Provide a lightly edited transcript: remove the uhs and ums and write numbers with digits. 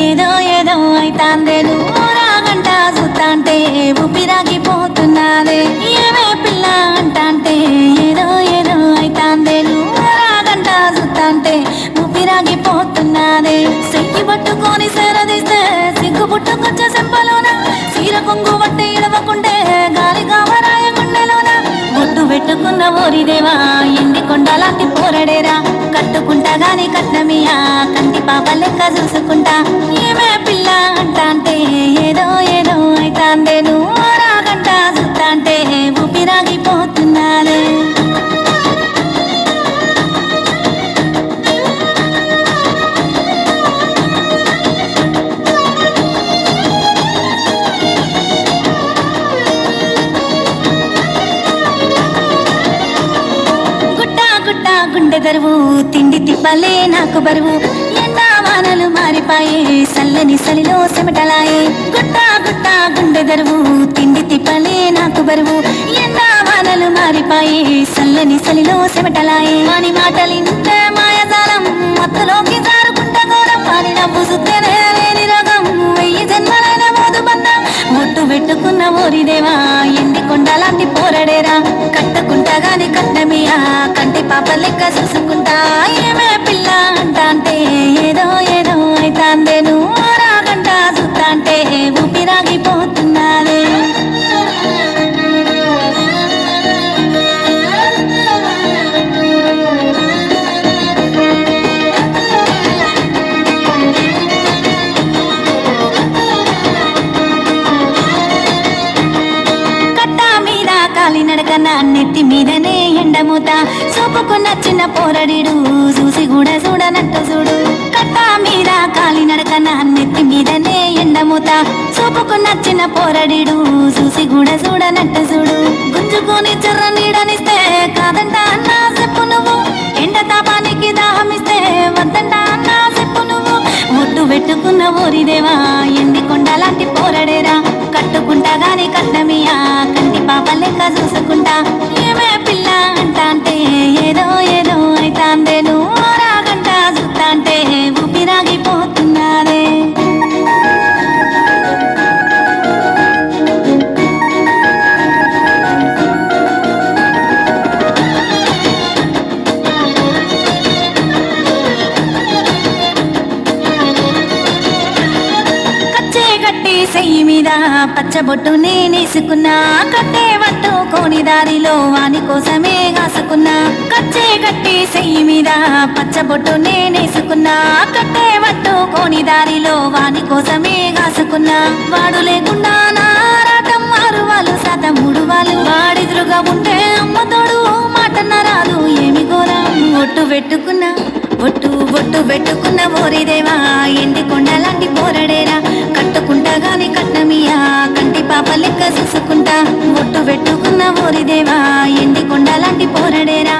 ఏదో ఏదో అయితాందే నువ్వు రాగంట సుత్తాంటే ఊపిరాగిపోతున్నాదే ఏమే పిల్ల అంటాంటే ఏదో ఏదో అయితాందే నువ్వు రాగంట సుత్తాంటే ఊపిరాగిపోతున్నాదే సెయ్యి పట్టుకొని సేరదీస్తే సిగ్గు పుట్టుకొచ్చే సెంపలోన సీర కొంగు పట్టి ఇడవకుంటే గాలి కావరాయ గుండెలోన బొట్టు పెట్టుకున్న ఓరిదేవా ఎండి కొండలాంటి పోరడేరా కట్టుకుంటా గాని కట్నమియా కంటి పాప లెక్క చూసుకుంటా ఏమే పిల్ల అంటాంటే ఏదో ఏదో అయితాందే నువ్వు రాగంట సుత్తాంటే ఊపిరాగిపోతున్నానే గుండె దరువు తిండి తిప్పలే నాకు బరువు ఎండా వానలు మారిపాయే సల్లని సలిలో సెమటలాయే గుట్టా గుట్టా గుండె దరువు తిండి తిప్పలే నాకు బరువు ఎండా వానలు మారిపాయే సల్లని సలిలో సెమటలాయే వాని మాటలింటే మాయజాలం మత్తులోకి జారుకుంట ఘోరం వాని నవ్వు సుత్తేనే లేని రోగం వెయ్యి జన్మలైన మోదు బంధం ఒట్టు పెట్టుకున్న ఓరిదేవా ఎండి కొండలాంటి పోరడేరా కట్టుకుంటా గాని కట్నమియా కంటి పాప లెక్క చూసుకుంటా ఏమే పిల్ల అంటాంటే ఏదో ఏదో అయితాందే నువ్వు రాగంట సుత్తాంటే ఊపిరాగిపోతున్నానే నడకన నెత్తి మీదనే ఎండమూత చూపుకున్న చిన్న పోరడిడు చూసి కూడా చూడనట్టు చూడు కట్టా మీద కాలి నడకన నెత్తి మీదనే ఎండమూత చూపుకున్న చిన్న పోరడిడు చూసి కూడా చూడనట్టు చూడు గుంజుకొని చెర్ర నీడనిస్తే కాదంట అన్నా చెప్పు నువ్వు ఎండ తాపానికి దాహమిస్తే వద్దంట అన్నా చెప్పు నువ్వు ముట్టు పెట్టుకున్న ఊరిదేవా ఎండి కొండలాంటి పోరడేరా కట్టుకుంటా గాని కట్నమియా కంటి పాప లెక్క చూసుకుంటా ఏమే పిల్ల అంటాంటే ఏదో ఏదో అయితాందే నువ్వు రాగంట సుత్తాంటే ఊపిరాగిపోతున్నానే సెయ్యి మీద పచ్చబొట్టు నేనేసుకున్నా కట్టే పట్టుకోని దారిలో వాని కోసమే కాసుకున్నా కచ్చే కట్టి సెయ్యి మీద పచ్చబొట్టు నేనేసుకున్నా కట్టే పట్టుకోని దారిలో వాని కోసమే కాసుకున్నా వాడు లేకుండా నారాటం 6 వాళ్ళు శాతం 3 వాళ్ళు వాడిదురుగా ఉంటే అమ్మతోడు మాటన్న రాదు ఏమి ఘోరం ఒట్టు పెట్టుకున్నా బొట్టు పెట్టుకున్న ఓరిదేవా ఎండి కొండలాంటి పోరడేరా కట్టుకుంటా గాని కట్నమియా కంటి పాప లెక్క చూసుకుంటా ఒట్టు పెట్టుకున్న ఓరిదేవా ఎండి కొండలాంటి పోరడేరా